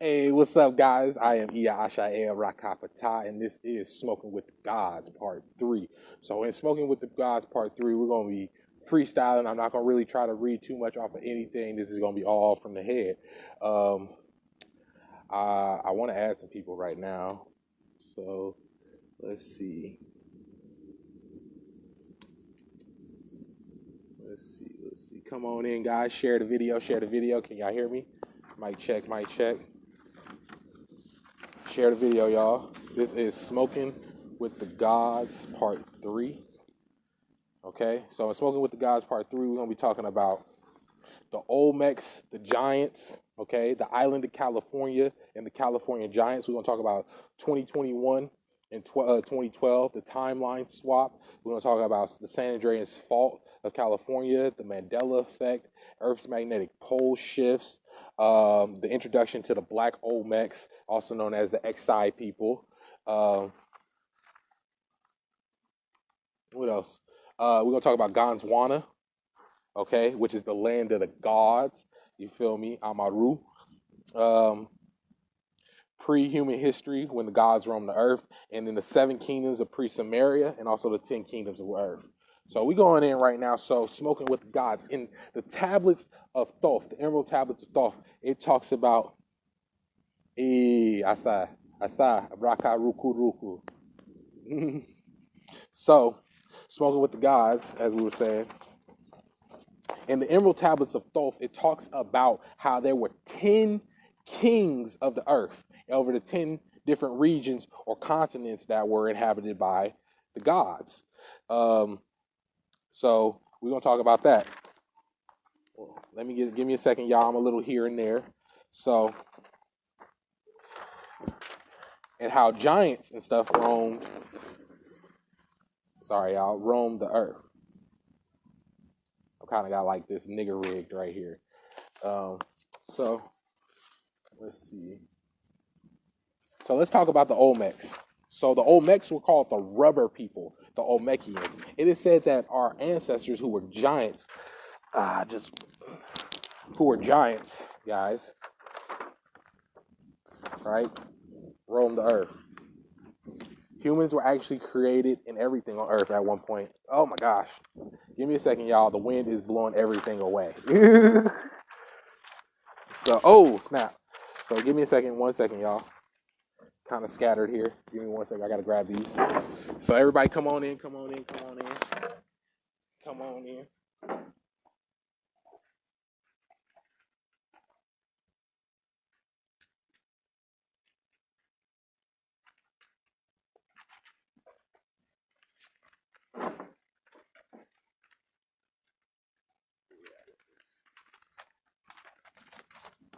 Hey, what's up, guys? I am Iya Ashaya Rakapata, and this is Smoking with the Gods Part 3. So, in Smoking with the Gods Part 3, we're going to be freestyling. I'm not going to really try to read too much off of anything. This is going to be all from the head. Um, I want to add some people right now. So, let's see. Let's see. Come on in, guys. Share the video. Can y'all hear me? Mic check. Share the video, y'all. This is Smoking with the Gods Part 3. Okay, so in Smoking with the Gods Part 3, we're going to be talking about the Olmecs, the Giants, okay, the island of California and the California Giants. We're going to talk about 2021 and 2012, the timeline swap. We're going to talk about the San Andreas Fault of California, the Mandela effect, Earth's magnetic pole shifts, the introduction to the Black Olmecs, also known as the Xi people. What else? We're going to talk about Gondwana, okay, which is the land of the gods. You feel me? Amaru. Pre-human history, when the gods roamed the earth, and then the 7 kingdoms of pre-Samaria, and also the 10 kingdoms of earth. So we going in right now. So Smoking with the Gods. In the tablets of Thoth, the emerald tablets of Thoth, it talks about Asa, Abraka Ruku Ruku. So, Smoking with the Gods, as we were saying, in the emerald tablets of Thoth, it talks about how there were 10 kings of the earth over the 10 different regions or continents that were inhabited by the gods. So we're gonna talk about that. Well, give me a second, y'all. I'm a little here and there. So, and how giants and stuff roamed. Sorry, y'all, roamed the earth. I kind of got like this nigger rigged right here. So let's see. So let's talk about the Olmecs. So the Olmecs were called the rubber people, the Olmecians. It is said that our ancestors who were giants, guys, right, roamed the earth. Humans were actually created in everything on earth at one point. Oh my gosh. Give me a second, y'all. The wind is blowing everything away. So, oh, snap. So give me a second, 1 second, y'all. Kind of scattered here. Give me 1 second. I got to grab these. So everybody come on in.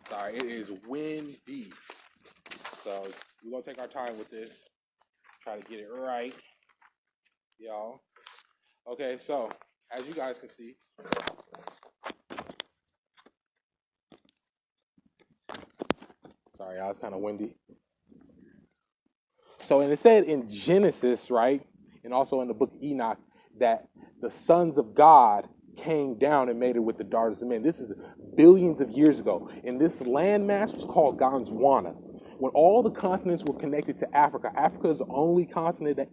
Sorry, it is windy. So we're going to take our time with this. Try to get it right, y'all. Okay, so as you guys can see, sorry, y'all, it's kind of windy. So, and it said in Genesis, right, and also in the book of Enoch, that the sons of God came down and made it with the daughters of men. This is billions of years ago. And this landmass was called Gondwana. When all the continents were connected to Africa, Africa is the only continent that,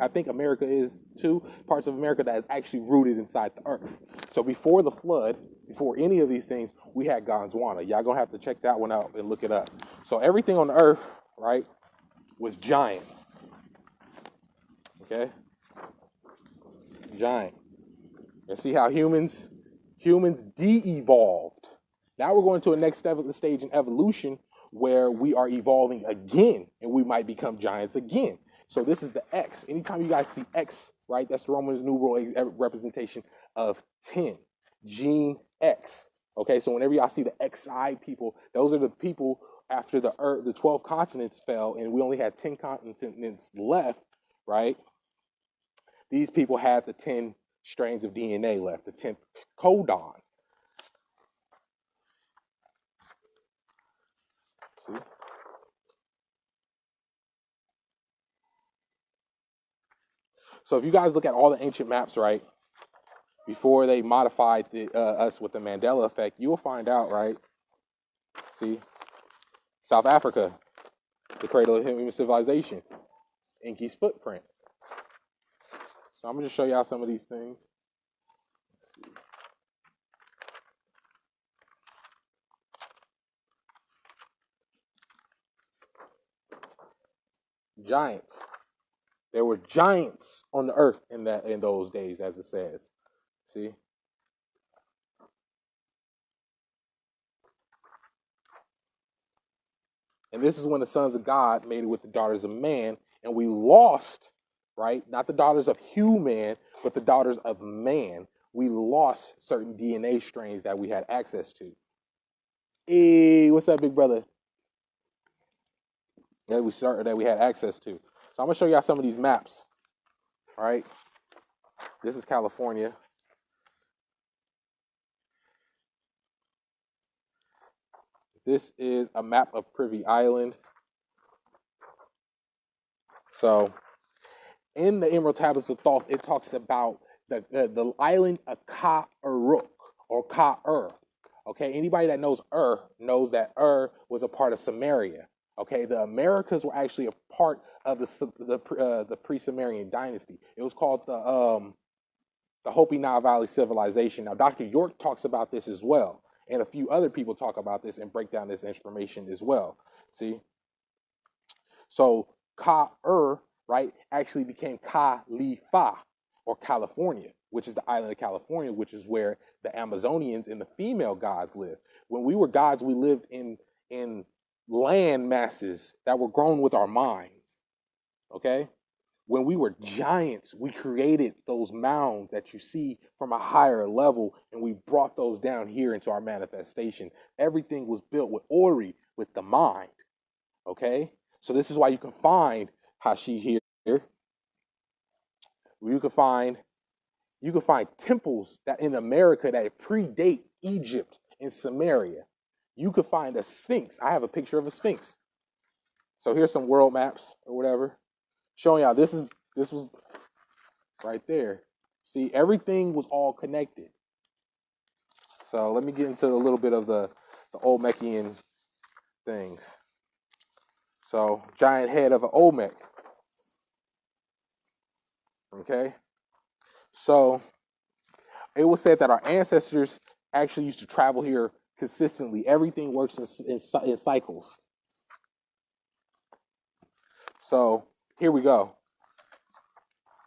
I think America is too, parts of America that is actually rooted inside the earth. So before the flood, before any of these things, we had Gondwana. Y'all gonna have to check that one out and look it up. So everything on the earth, right, was giant. Okay? Giant. And see how humans de-evolved. Now we're going to a next stage in evolution where we are evolving again and we might become giants again. So this is the X. Anytime you guys see X, right, that's the Roman numeral representation of 10. Gene X. Okay, so whenever y'all see the XI people, those are the people after the Earth, the 12 continents fell and we only had 10 continents left, right? These people had the 10 strains of DNA left, the 10th codon. See? So if you guys look at all the ancient maps, right, before they modified us with the Mandela effect, you will find out, right? See, South Africa, the cradle of human civilization. Inky's footprint. So I'm going to show y'all some of these things. Giants. There were giants on the earth in those days, as it says. See? And this is when the sons of God mated with the daughters of man, and we lost, right? Not the daughters of human, but the daughters of man. We lost certain DNA strains that we had access to. Hey, what's up, big brother? That we had access to. So I'm gonna show y'all some of these maps. All right. This is California. This is a map of Privy Island. So in the Emerald Tablets of Thoth, it talks about the island of Ka-Uruk or Ka-Ur. Okay, anybody that knows knows that was a part of Samaria. Okay, the Americas were actually a part of the pre-Sumerian dynasty. It was called the Hopi Nile Valley civilization. Now, Dr. York talks about this as well, and a few other people talk about this and break down this information as well. See, so Ka-Ur, right, actually became Ka-Li-Fa, or California, which is the island of California, which is where the Amazonians and the female gods live. When we were gods, we lived in land masses that were grown with our minds. Okay? When we were giants, we created those mounds that you see from a higher level, and we brought those down here into our manifestation. Everything was built with Ori, with the mind. Okay? So this is why you can find Hashi here. You can find temples that in America that predate Egypt and Samaria. You could find a sphinx. I have a picture of a sphinx. So here's some world maps or whatever, showing y'all this was right there. See, everything was all connected. So let me get into a little bit of the Olmecian things. So giant head of an Olmec. Okay. So it was said that our ancestors actually used to travel here consistently. Everything works in cycles. So here we go.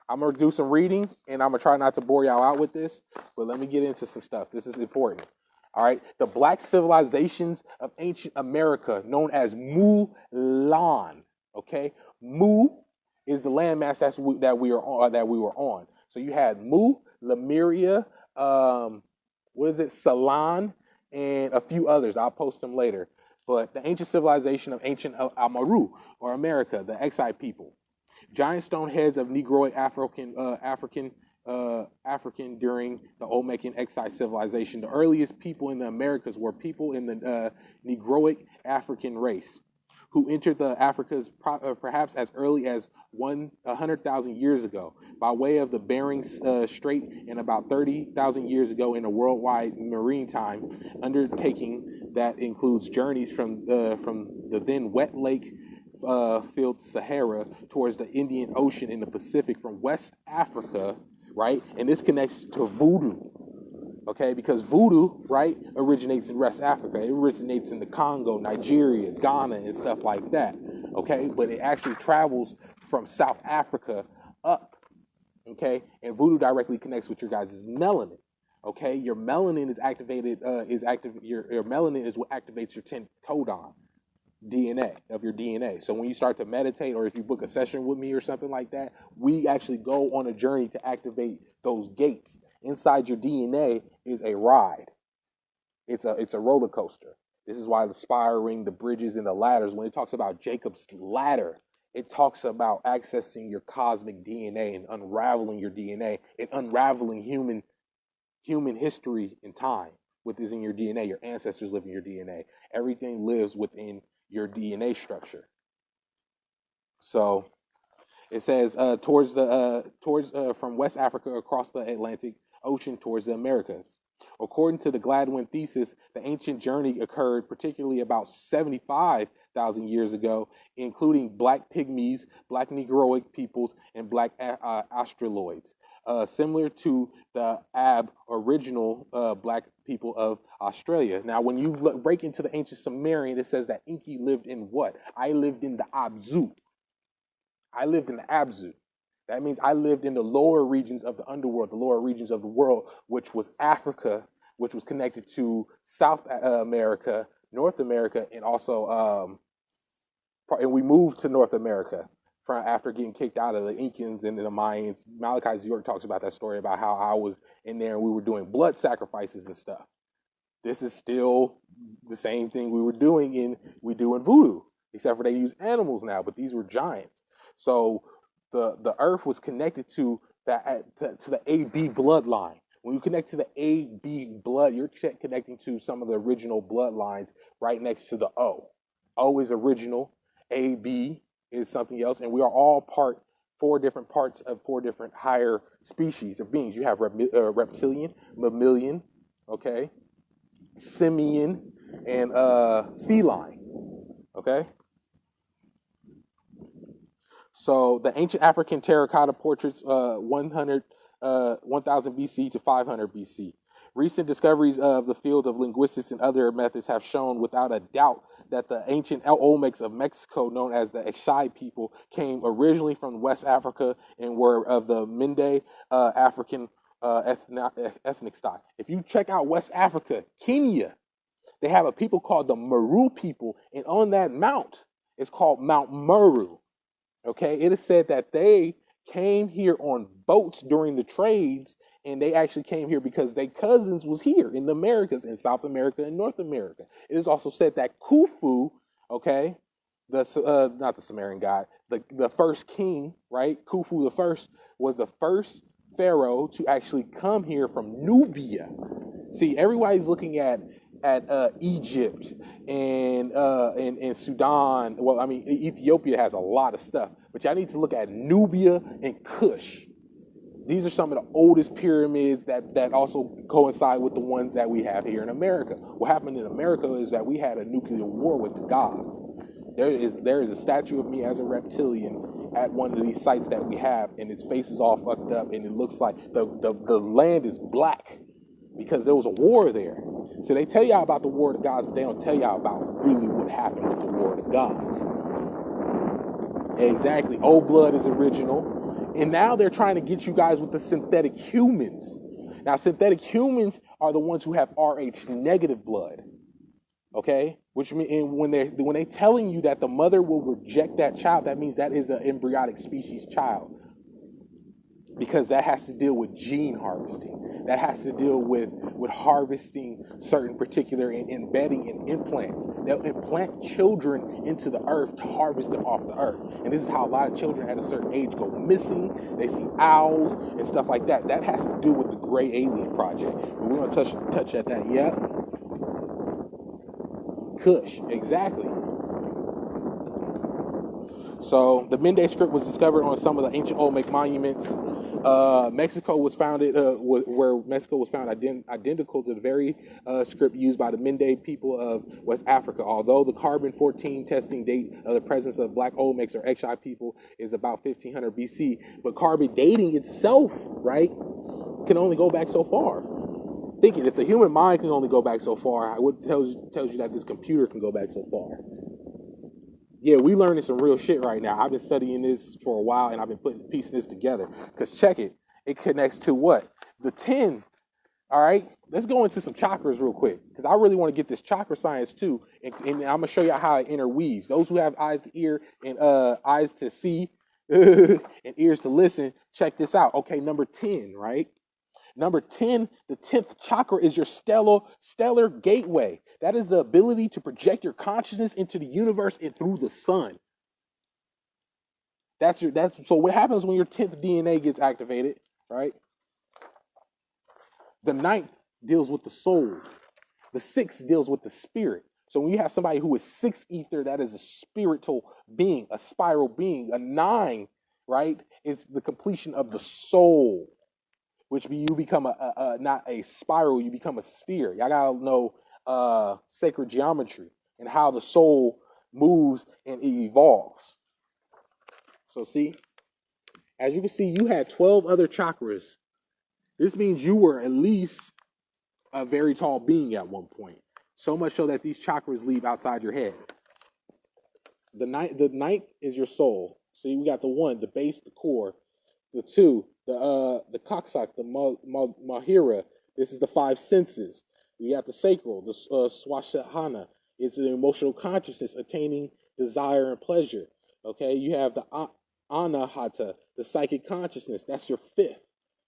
I'm going to do some reading, and I'm going to try not to bore y'all out with this, but let me get into some stuff. This is important. All right. The black civilizations of ancient America, known as Mulan. Okay. Mu is the landmass that we were on. So you had Mu, Lemuria, Ceylon, and a few others. I'll post them later. But the ancient civilization of ancient Amaru, or America, the Exide people. Giant stone heads of Negroid African during the Olmec and Exide civilization. The earliest people in the Americas were people in the Negroid African race, who entered the Africas perhaps as early as 100,000 years ago by way of the Bering Strait, and about 30,000 years ago in a worldwide maritime undertaking that includes journeys from the then wet lake filled Sahara towards the Indian Ocean in the Pacific from West Africa, right? And this connects to voodoo, okay? Because voodoo, right, originates in West Africa. It originates in the Congo, Nigeria, Ghana, and stuff like that, okay? But it actually travels from South Africa up, okay? And voodoo directly connects with your guys' melanin, okay? Your melanin is activated, your melanin is what activates your 10th codon. DNA of your DNA. So when you start to meditate, or if you book a session with me or something like that, we actually go on a journey to activate those gates. Inside your DNA is a ride. It's a roller coaster. This is why the spiring, the bridges, and the ladders, when it talks about Jacob's ladder, it talks about accessing your cosmic DNA and unraveling your DNA and unraveling human history and time. What is in your DNA? Your ancestors live in your DNA. Everything lives within your DNA structure. So it says towards from West Africa across the Atlantic Ocean towards the Americas, According to the Gladwin thesis, the ancient journey occurred particularly about 75,000 years ago, including black pygmies, black Negroic peoples, and black Australoids, similar to the Aboriginal black people of Australia. Now, when you break into the ancient Sumerian, it says that Enki lived in what? I lived in the Abzu. I lived in the Abzu. That means I lived in the lower regions of the underworld, the lower regions of the world, which was Africa, which was connected to South America, North America, and also, and we moved to North America after getting kicked out of the Incans and the Mayans. Malachi York talks about that story about how I was in there and we were doing blood sacrifices and stuff. This is still the same thing we do in voodoo, except for they use animals now, but these were giants. So the earth was connected to the AB bloodline. When you connect to the AB blood, you're connecting to some of the original bloodlines right next to the O. O is original, AB is something else, and we are all four different parts of four different higher species of beings. You have reptilian, mammalian, okay, simian, and feline, okay? So the ancient African terracotta portraits 1000 BC to 500 BC. Recent discoveries of the field of linguistics and other methods have shown without a doubt that the ancient Olmecs of Mexico, known as the Exai people, came originally from West Africa and were of the Mende African ethnic stock. If you check out West Africa, Kenya, they have a people called the Meru people, and on that mount, it's called Mount Meru. Okay, it is said that they came here on boats during the trades, and they actually came here because their cousins was here in the Americas, in South America and North America. It is also said that Khufu, okay, not the Sumerian god, the first king, right? Khufu the first was the first pharaoh to actually come here from Nubia. See, everybody's looking at Egypt and Sudan. Well, I mean, Ethiopia has a lot of stuff, but y'all need to look at Nubia and Kush. These are some of the oldest pyramids that also coincide with the ones that we have here in America. What happened in America is that we had a nuclear war with the gods. There is a statue of me as a reptilian at one of these sites that we have, and its face is all fucked up, and it looks like the land is black because there was a war there. So they tell y'all about the war of the gods, but they don't tell y'all about really what happened with the war of the gods. Exactly. Old blood is original. And now they're trying to get you guys with the synthetic humans. Now, synthetic humans are the ones who have Rh negative blood. Okay? Which means when they're telling you that the mother will reject that child, that means that is an embryonic species child. Because that has to deal with gene harvesting. That has to deal with harvesting certain particular and embedding in implants. They'll implant children into the earth to harvest them off the earth. And this is how a lot of children at a certain age go missing. They see owls and stuff like that. That has to do with the Gray Alien Project. But we don't touch at that yet. Kush, exactly. So the Mende script was discovered on some of the ancient Olmec monuments. Mexico was founded, where Mexico was found identical to the very script used by the Mende people of West Africa. Although the carbon-14 testing date of the presence of black Olmecs or Exai people is about 1500 BC, but carbon dating itself, right, can only go back so far. Thinking if the human mind can only go back so far, what tells you that this computer can go back so far? Yeah, we learning some real shit right now. I've been studying this for a while, and I've been piecing this together. Because check it. It connects to what? The 10. All right? Let's go into some chakras real quick. Because I really want to get this chakra science too. And I'm going to show you how it interweaves. Those who have eyes to ear and eyes to see and ears to listen, check this out. Okay, number 10, right? Number 10, the 10th chakra is your stellar gateway. That is the ability to project your consciousness into the universe and through the sun. So what happens when your 10th DNA gets activated, right? The 9th deals with the soul. The 6th deals with the spirit. So when you have somebody who is 6 ether, that is a spiritual being, a spiral being. A 9, right, is the completion of the soul, which you become not a spiral, you become a sphere. Y'all gotta know sacred geometry and how the soul moves and it evolves. So see, as you can see, you had 12 other chakras. This means you were at least a very tall being at one point. So much so that these chakras leave outside your head. The ninth is your soul. See, we got the 1, the base, the core. The 2, the koksak, the mahira. This is the 5 senses. We got the sacral, the swashahana. It's an emotional consciousness, attaining desire and pleasure. Okay, you have the anahata, the psychic consciousness. That's your 5th,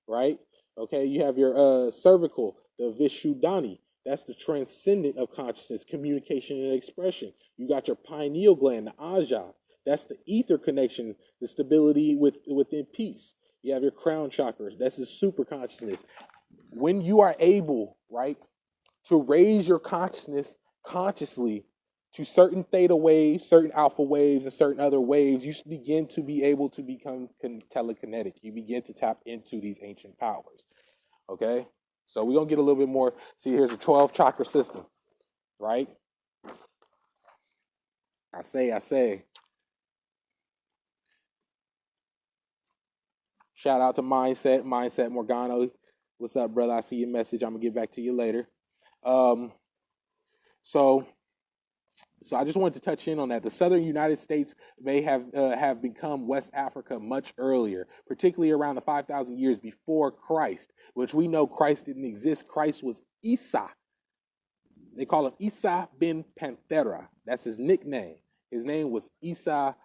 right? Okay, you have your cervical, the vishuddhani. That's the transcendent of consciousness, communication and expression. You got your pineal gland, the aja. That's the ether connection, the stability within peace. You have your crown chakra. That's the super consciousness. When you are able, right, to raise your consciousness consciously to certain theta waves, certain alpha waves, and certain other waves, you begin to be able to become telekinetic. You begin to tap into these ancient powers. Okay? So we're going to get a little bit more. See, here's a 12 chakra system, right? I say. Shout out to Mindset Morgano. What's up, brother? I see your message. I'm going to get back to you later. So I just wanted to touch in on that. The southern United States may have become West Africa much earlier, particularly around the 5,000 years before Christ, which we know Christ didn't exist. Christ was Isa. They call him Isa bin Panthera. That's his nickname. His name was Isa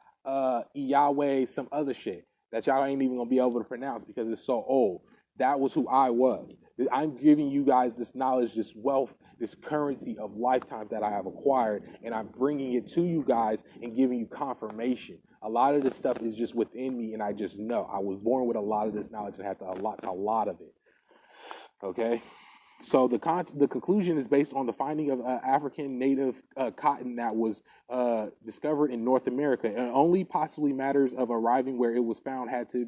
Yahweh, some other shit that y'all ain't even going to be able to pronounce because it's so old. That was who I was. I'm giving you guys this knowledge, this wealth, this currency of lifetimes that I have acquired, and I'm bringing it to you guys and giving you confirmation. A lot of this stuff is just within me, and I just know. I was born with a lot of this knowledge and had to unlock a lot of it. Okay? So the conclusion is based on the finding of African native cotton that was discovered in North America, and only possibly matters of arriving where it was found had to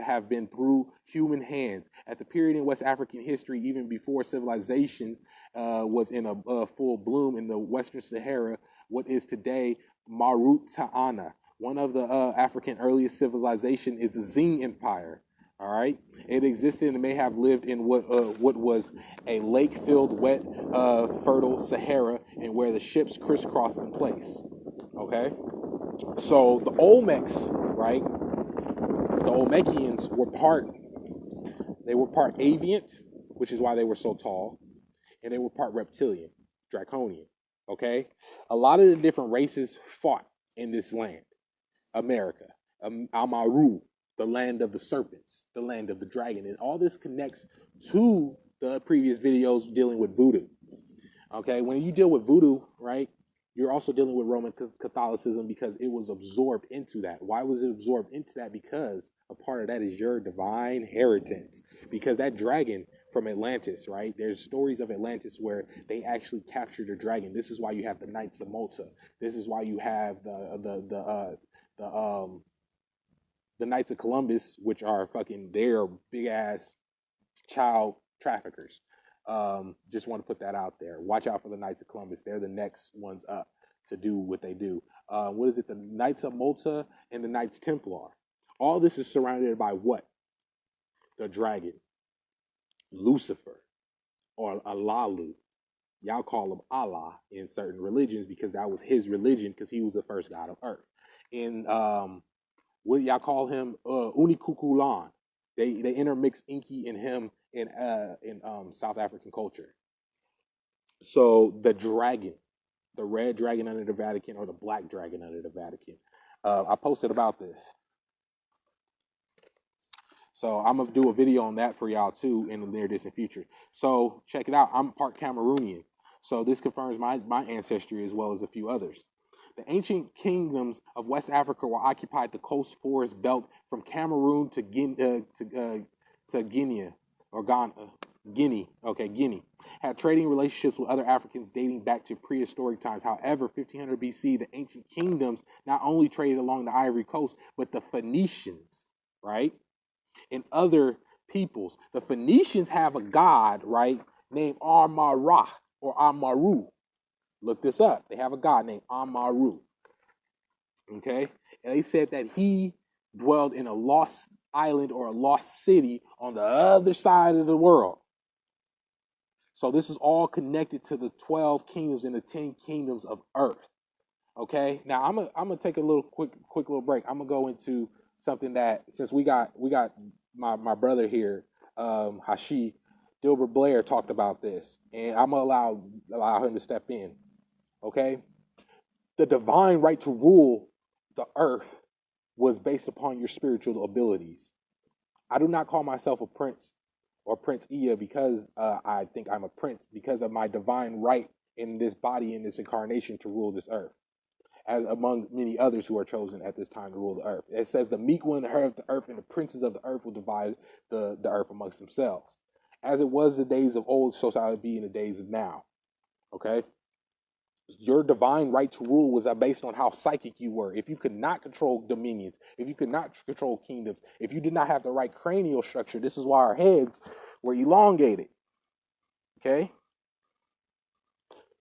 have been through human hands. At the period in West African history, even before civilizations was in a full bloom in the Western Sahara, what is today Mauritania. One of the African earliest civilization is the Zing Empire. All right, it existed and may have lived in what was a lake-filled, wet, fertile Sahara, and where the ships crisscrossed in place. Okay, so the Olmecs, right? The Olmecians were part avian, which is why they were so tall, and they were part reptilian, draconian. Okay, a lot of the different races fought in this land, America, Amaru, the land of the serpents, the land of the dragon. And all this connects to the previous videos dealing with voodoo. Okay, when you deal with voodoo, right, you're also dealing with Roman Catholicism because it was absorbed into that. Why was it absorbed into that? Because a part of that is your divine inheritance. Because that dragon from Atlantis, right, there's stories of Atlantis where they actually captured a dragon. This is why you have the Knights of Malta. This is why you have the Knights of Columbus, which are they're big ass child traffickers. Just want to put that out there. Watch out for the Knights of Columbus. They're the next ones up to do what they do. What is it? The Knights of Malta and the Knights Templar. All this is surrounded by what? The dragon, Lucifer, or Alalu. Y'all call him Allah in certain religions because that was his religion because he was the first god of earth. In what y'all call him? Unikukulan. They intermix Inki and him in South African culture. So the dragon, the red dragon under the Vatican or the black dragon under the Vatican. I posted about this. So I'm going to do a video on that for y'all too in the near distant future. So check it out. I'm part Cameroonian. So this confirms my ancestry as well as a few others. The ancient kingdoms of West Africa were occupied the coast forest belt from Cameroon to Guinea or Ghana. Guinea. Had trading relationships with other Africans dating back to prehistoric times. However, 1500 BC, the ancient kingdoms not only traded along the Ivory Coast, but the Phoenicians, right, and other peoples. The Phoenicians have a god, right, named Amara or Amaru. Look this up. They have a god named Amaru. Okay? And they said that he dwelled in a lost island or a lost city on the other side of the world. So this is all connected to the 12 kingdoms and the 10 kingdoms of earth. Okay? Now I'm gonna take a little quick little break. I'm gonna go into something that, since we got my brother here, Hashi, Dilbert Blair talked about this, and I'm gonna allow him to step in. Okay? The divine right to rule the earth was based upon your spiritual abilities. I do not call myself a prince or Prince Iya because I think I'm a prince, because of my divine right in this body, in this incarnation, to rule this earth, as among many others who are chosen at this time to rule the earth. It says the meek will inherit the earth, and the princes of the earth will divide the earth amongst themselves. As it was the days of old, so shall it be in the days of now. Okay? Your divine right to rule was based on how psychic you were. If you could not control dominions, if you could not control kingdoms, if you did not have the right cranial structure, this is why our heads were elongated. Okay?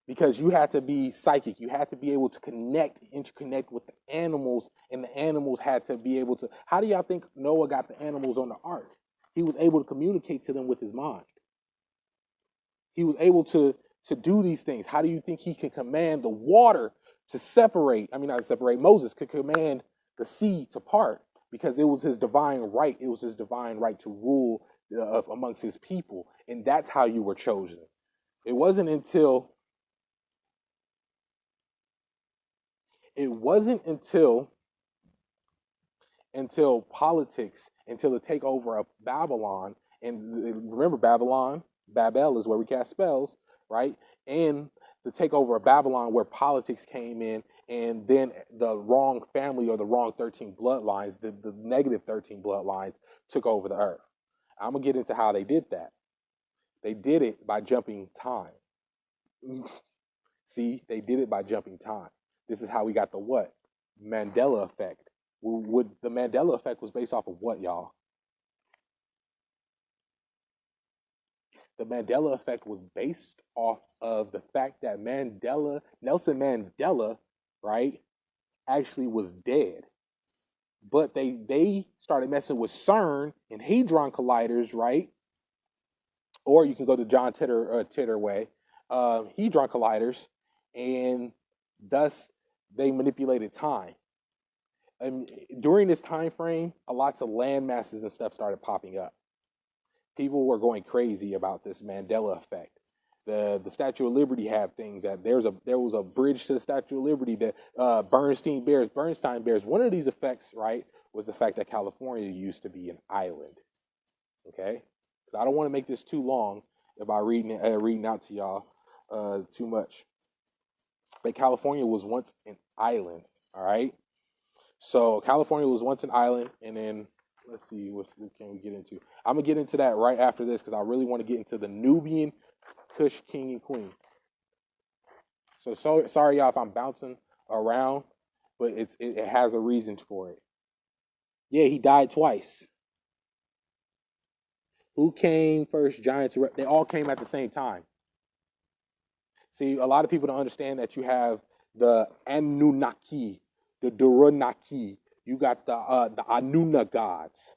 Because you had to be psychic. You had to be able to interconnect with the animals, and the animals had to be able to. How do y'all think Noah got the animals on the ark? He was able to communicate to them with his mind. He was able to do these things. How do you think he could command the water to separate? I mean, not to separate. Moses could command the sea to part because it was his divine right. It was his divine right to rule amongst his people. And that's how you were chosen. It wasn't until politics, until the takeover of Babylon. And remember, Babel is where we cast spells, right? And the takeover of Babylon, where politics came in, and then the wrong family or the wrong 13 bloodlines, the negative 13 bloodlines, took over the earth. I'm going to get into how they did that. They did it by jumping time. See, they did it by jumping time. This is how we got the what? Mandela effect. The Mandela effect was based off of what, y'all? The Mandela effect was based off of the fact that Nelson Mandela, right, actually was dead. But they started messing with CERN and Hadron Colliders, right? Or you can go to John Titter way, Hadron Colliders, and thus they manipulated time. And during this time frame, lots of land masses and stuff started popping up. People were going crazy about this Mandela effect. The Statue of Liberty have things that there was a bridge to the Statue of Liberty that Bernstein bears. One of these effects, right, was the fact that California used to be an island. Okay, because I don't want to make this too long by reading out to y'all too much. But California was once an island. All right. So California was once an island, and then let's see what can we get into. I'm gonna get into that right after this because I really want to get into the Nubian Kush king and queen. So sorry y'all if I'm bouncing around, but it has a reason for it. Yeah, he died twice. Who came first? Giants. They all came at the same time. See, a lot of people don't understand that you have the Anunnaki, the Durunaki. You got the Anunna gods.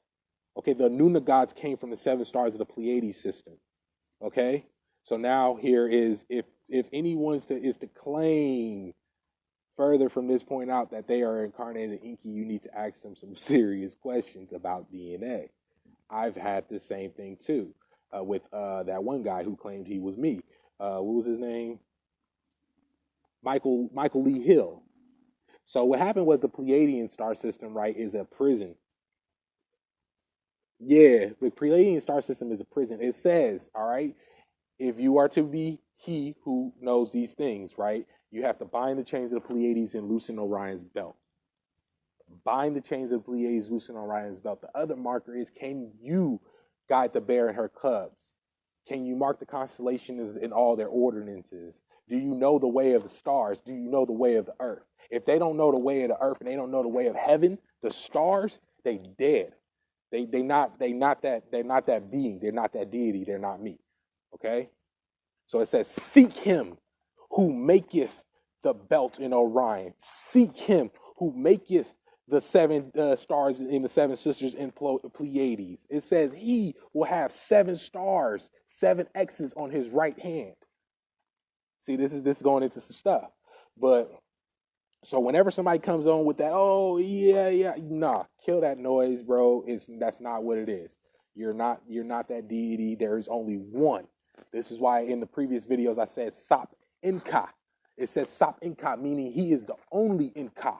Okay, the Anunna gods came from the 7 stars of the Pleiades system. Okay, so now here is if anyone is to claim further from this point out that they are incarnated Inky, you need to ask them some serious questions about DNA. I've had the same thing too with that one guy who claimed he was me. What was his name? Michael Lee Hill. So what happened was the Pleiadian star system, right, is a prison. Yeah, the Pleiadian star system is a prison. It says, all right, if you are to be he who knows these things, right, you have to bind the chains of the Pleiades and loosen Orion's belt. Bind the chains of the Pleiades, loosen Orion's belt. The other marker is, can you guide the bear and her cubs? Can you mark the constellations in all their ordinances? Do you know the way of the stars? Do you know the way of the earth? If they don't know the way of the earth and they don't know the way of heaven, the stars, they dead. They not that being. They're not that deity. They're not me. Okay. So it says, seek him who maketh the belt in Orion. Seek him who maketh the seven stars in the seven sisters in Pleiades. It says he will have 7 stars, 7 X's on his right hand. See, this is going into some stuff. But so whenever somebody comes on with that, oh yeah, nah, kill that noise, bro. That's not what it is. You're not that deity. There is only one. This is why in the previous videos I said Sap Inka. It says Sap Inka, meaning he is the only Inka.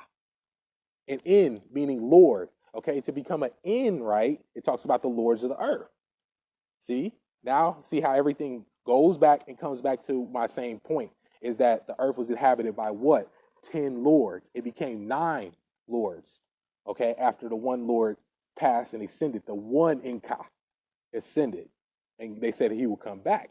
And In meaning Lord. Okay, to become an In, right? It talks about the lords of the earth. See? Now, see how everything goes back and comes back to my same point, is that the earth was inhabited by what? 10 lords. It became 9 lords. Okay, after the one lord passed and ascended, the one Inka ascended. And they said he will come back.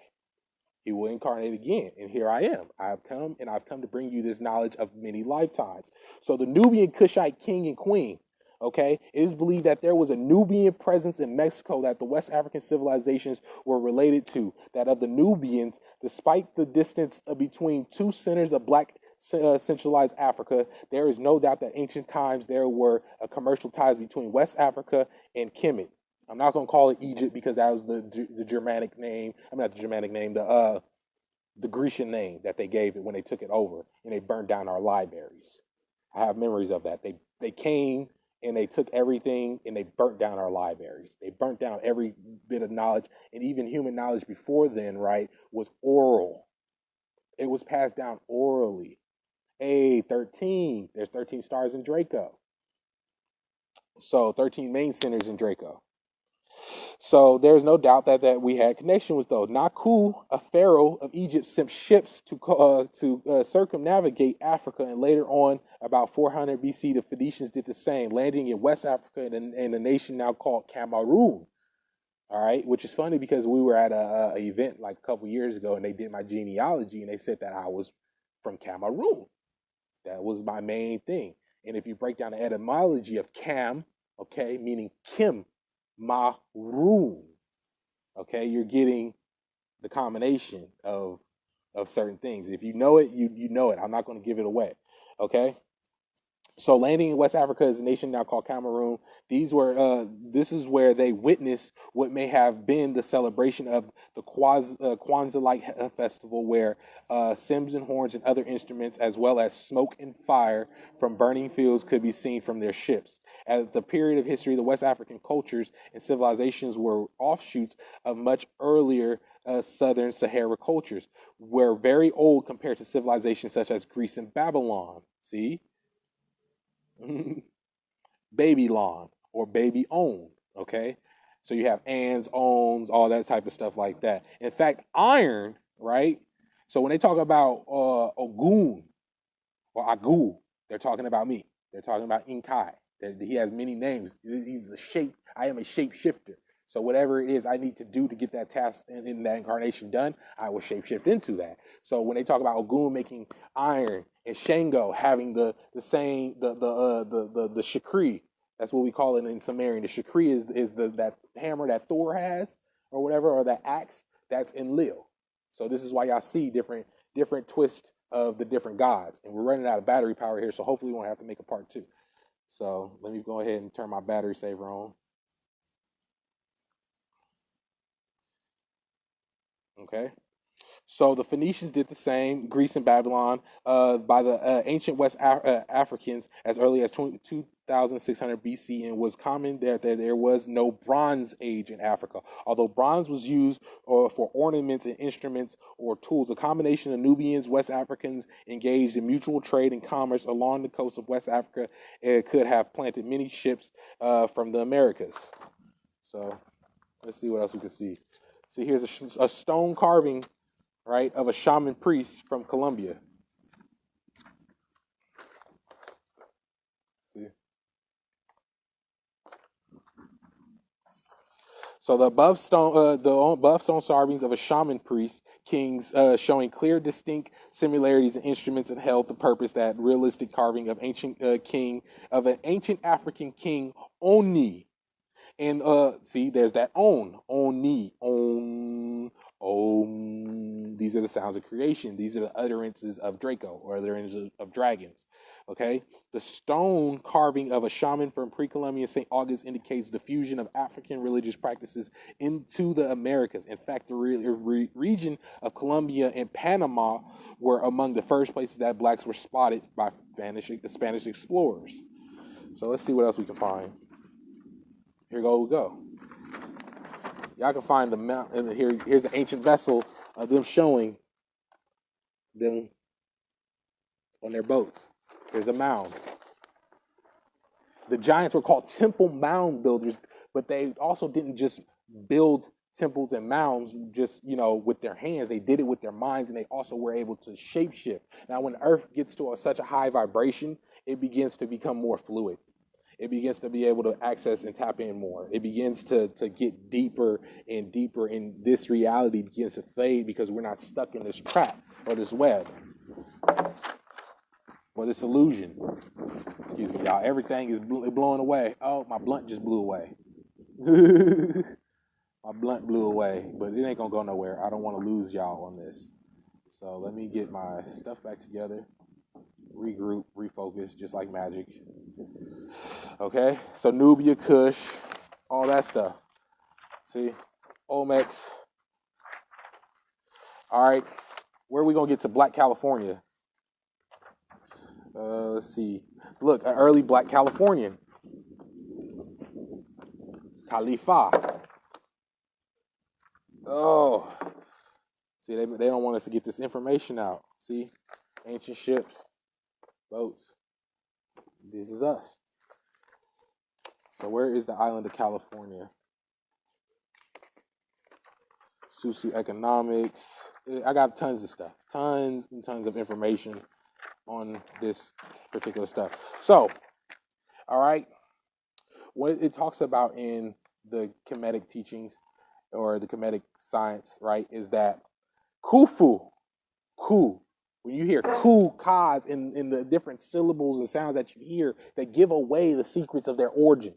He will incarnate again. And here I am. I've come to bring you this knowledge of many lifetimes. So the Nubian Kushite king and queen, okay, it is believed that there was a Nubian presence in Mexico that the West African civilizations were related to. That of the Nubians, despite the distance between 2 centers of black centralized Africa, there is no doubt that ancient times there were commercial ties between West Africa and Kemet. I'm not going to call it Egypt because that was the Germanic name. I mean, not the Germanic name, the Grecian name that they gave it when they took it over and they burned down our libraries. I have memories of that. They came and they took everything and they burnt down our libraries. They burnt down every bit of knowledge, and even human knowledge before then, right, was oral. It was passed down orally. Hey, 13. There's 13 stars in Draco. So 13 main centers in Draco. So there's no doubt that we had connection with those. Naku, a pharaoh of Egypt, sent ships to circumnavigate Africa, and later on, about 400 BC, the Phoenicians did the same, landing in West Africa in a nation now called Cameroon. All right, which is funny because we were at a event like a couple years ago, and they did my genealogy, and they said that I was from Cameroon. That was my main thing. And if you break down the etymology of Cam, okay, meaning Kim, Maroon. Okay, you're getting the combination of certain things. If you know it, you know it. I'm not going to give it away. Okay. So landing in West Africa is a nation now called Cameroon. This is where they witnessed what may have been the celebration of the Kwanzaa-like festival, where cymbals and horns and other instruments, as well as smoke and fire from burning fields, could be seen from their ships. At the period of history, the West African cultures and civilizations were offshoots of much earlier southern Sahara cultures, were very old compared to civilizations such as Greece and Babylon. See? Babylon or baby own. Okay, so you have ands, owns, all that type of stuff like that. In fact, iron, right? So when they talk about Ogun or Agu, they're talking about me. They're talking about Inkai. He has many names. He's I am a shapeshifter. So whatever it is I need to do to get that task in that incarnation done, I will shapeshift into that. So when they talk about Ogun making iron and Shango having the same the shakri, that's what we call it in Sumerian. The shakri is that hammer that Thor has or whatever, or that axe that's in Lil. So this is why y'all see different twists of the different gods. And we're running out of battery power here, so hopefully we won't have to make a part 2. So let me go ahead and turn my battery saver on. Okay, so the Phoenicians did the same, Greece and Babylon, by the ancient West Africans as early as 2600 BC, and was common that there was no Bronze Age in Africa. Although bronze was used for ornaments and instruments or tools, a combination of Nubians, West Africans engaged in mutual trade and commerce along the coast of West Africa could have planted many ships from the Americas. So let's see what else we can see. See, here's a stone carving, right, of a shaman priest from Colombia. See? So the above stone carvings of a shaman priest kings, showing clear, distinct similarities in instruments, and held the purpose that realistic carving of an ancient African king Oni. And see, there's that oni, om. These are the sounds of creation. These are the utterances of Draco, or utterances of dragons. Okay, the stone carving of a shaman from pre-Columbian St. August indicates the fusion of African religious practices into the Americas. In fact, the region of Colombia and Panama were among the first places that blacks were spotted by the Spanish explorers. So let's see what else we can find. Here we go. Y'all can find the mount, and here's an ancient vessel of them showing them on their boats. There's a mound. The giants were called temple mound builders, but they also didn't just build temples and mounds just, with their hands. They did it with their minds, and they also were able to shapeshift. Now, when Earth gets to such a high vibration, it begins to become more fluid. It begins to be able to access and tap in more. It begins to get deeper and deeper, and this reality begins to fade because we're not stuck in this trap or this web or this illusion. Excuse me, y'all. Everything is blowing away. Oh, my blunt just blew away. My blunt blew away, but it ain't going to go nowhere. I don't want to lose y'all on this. So let me get my stuff back together, regroup, refocus, just like magic. Okay, so Nubia, Kush, all that stuff. See, Olmecs. All right, where are we going to get to Black California? Let's see. Look, an early Black Californian. Khalifa. Oh. See, they don't want us to get this information out. See? Ancient ships, boats. This is us. So where is the island of California? Socioeconomics. I got tons of stuff. Tons and tons of information on this particular stuff. So, all right. What it talks about in the Kemetic teachings or the Kemetic science, right, is that Khufu, Khu, when you hear Khu, Kaz in the different syllables and sounds that you hear, that give away the secrets of their origin.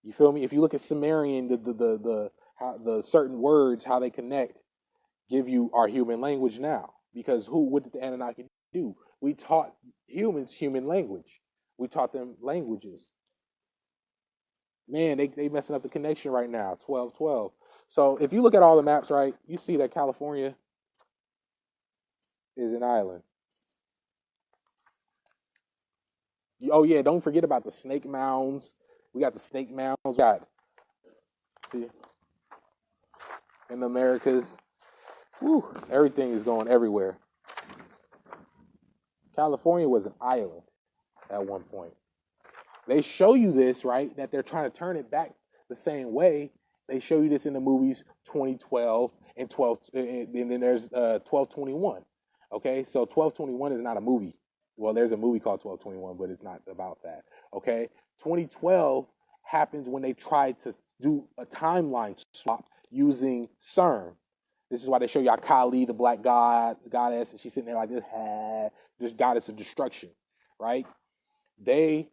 You feel me? If you look at Sumerian, the certain words, how they connect, give you our human language now. Because what did the Anunnaki do? We taught humans human language. We taught them languages. Man, they messing up the connection right now. 12-12. So if you look at all the maps, right, you see that California is an island. Oh yeah, don't forget about the snake mounds. We got the snake mounds. See, in the Americas, whew, everything is going everywhere. California was an island at one point. They show you this, right, that they're trying to turn it back the same way. They show you this in the movies 2012 and 12, and then there's 1221. Okay, so 1221 is not a movie. Well, there's a movie called 1221, but it's not about that. Okay, 2012 happens when they tried to do a timeline swap using CERN. This is why they show you Kali, the black goddess, and she's sitting there like this, just goddess of destruction, right? They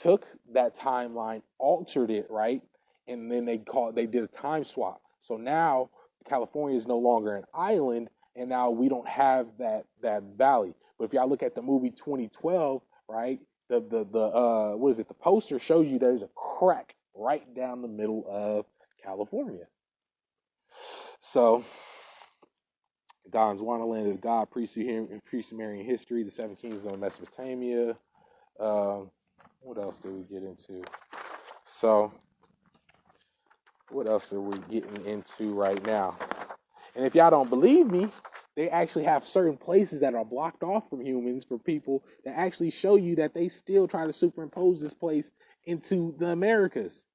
took that timeline, altered it, right? And then they did a time swap. So now California is no longer an island, and now we don't have that valley. But if y'all look at the movie 2012, right? The what is it? The poster shows you there's a crack right down the middle of California. So Gondwana, land of God, pre-Sumerian history, the seven kingdoms of Mesopotamia. What else did we get into? So, what else are we getting into right now? And if y'all don't believe me, they actually have certain places that are blocked off from humans for people that actually show you that they still try to superimpose this place into the Americas.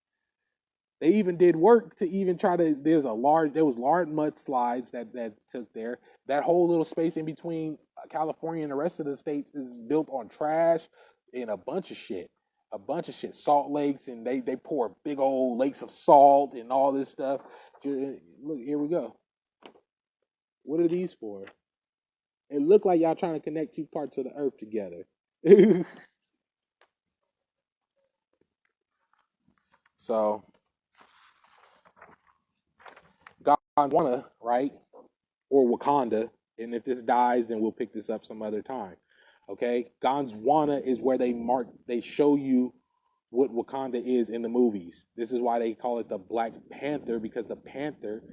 They even did work to even try to. There was large mudslides that took there. That whole little space in between California and the rest of the states is built on trash and a bunch of shit. Salt lakes, and they pour big old lakes of salt and all this stuff. Look, here we go. What are these for? It looked like y'all trying to connect two parts of the earth together. So, Gondwana, right? Or Wakanda. And if this dies, then we'll pick this up some other time. Okay? Gondwana is where they show you what Wakanda is in the movies. This is why they call it the Black Panther, because the panther,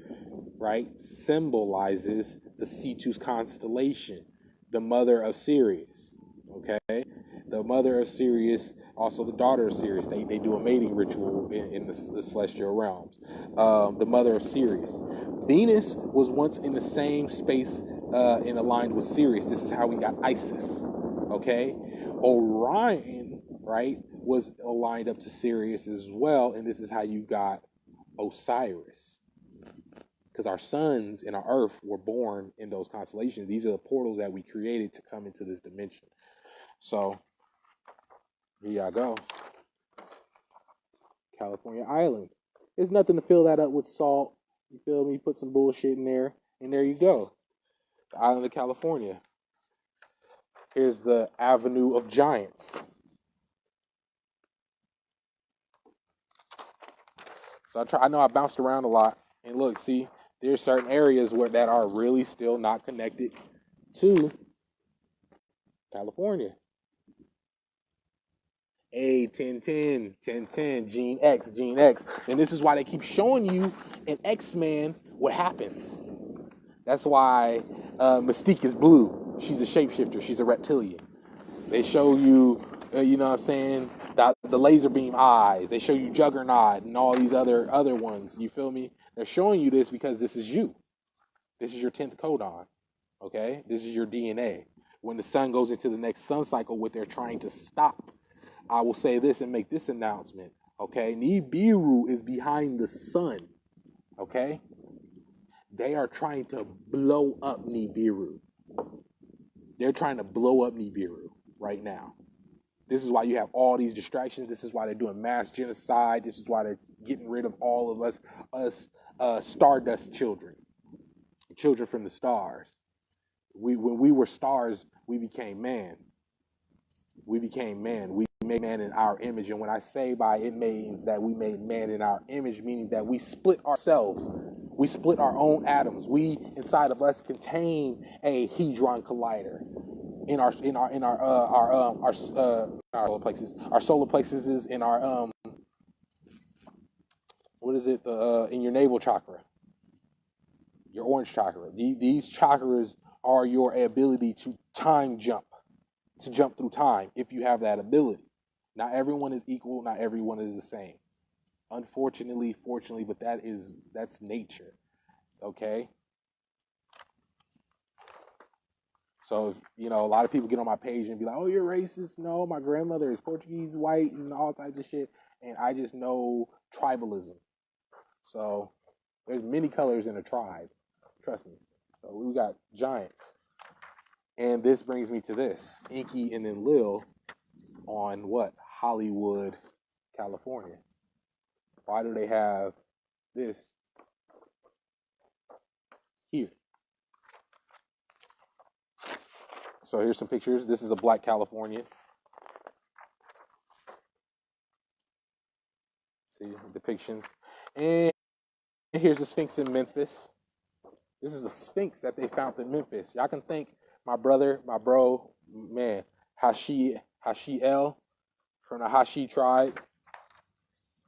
right, symbolizes the Cetus constellation, the mother of Sirius. Okay? The mother of Sirius, also the daughter of Sirius. They do a mating ritual in the celestial realms. The mother of Sirius. Venus was once in the same space and aligned with Sirius. This is how we got Isis. Okay? Orion, right, was aligned up to Sirius as well, and this is how you got Osiris. Because our suns and our Earth were born in those constellations. These are the portals that we created to come into this dimension. So, here y'all go. California Island. There's nothing to fill that up with salt. You feel me? Put some bullshit in there, and there you go. The island of California. Here's the Avenue of Giants. So I know I bounced around a lot, and look, see, there's certain areas that are really still not connected to California. A 1010, 1010, Gene X, Gene X. And this is why they keep showing you in X-Men what happens. That's why Mystique is blue. She's a shapeshifter. She's a reptilian. They show you, you know what I'm saying, the laser beam eyes. They show you Juggernaut and all these other ones. You feel me? They're showing you this because this is you. This is your 10th codon. Okay? This is your DNA. When the sun goes into the next sun cycle, what they're trying to stop, I will say this and make this announcement. Okay? Nibiru is behind the sun. Okay? They are trying to blow up Nibiru. They're trying to blow up Nibiru right now. This is why you have all these distractions. This is why they're doing mass genocide. This is why they're getting rid of all of us Stardust children from the stars. When we were stars, we became man. We became man. We made man in our image. And when I say by it means that we made man in our image, meaning that we split ourselves. We split our own atoms. We inside of us contain a hadron collider. In our solar plexus. Our solar plexus is in our in your navel chakra, your orange chakra. These chakras are your ability to time jump, to jump through time if you have that ability. Not everyone is equal. Not everyone is the same. Unfortunately, fortunately, but that's nature. Okay. So, you know, a lot of people get on my page and be like, oh, you're racist. No, my grandmother is Portuguese, white, and all types of shit. And I just know tribalism. So there's many colors in a tribe. Trust me. So we got giants. And this brings me to this. Inky and then Lil on what? Hollywood, California. Why do they have this here? So here's some pictures. This is a black California. See depictions. And here's the Sphinx in Memphis. This is the Sphinx that they found in Memphis. Y'all can thank my bro, man, Hashiel from the Hashi tribe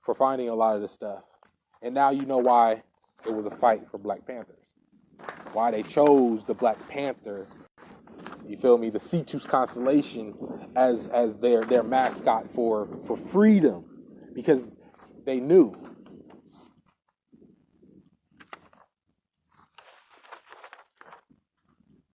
for finding a lot of this stuff. And now you know why it was a fight for Black Panthers. Why they chose the Black Panther, you feel me, the Cetus constellation as their mascot for freedom. Because they knew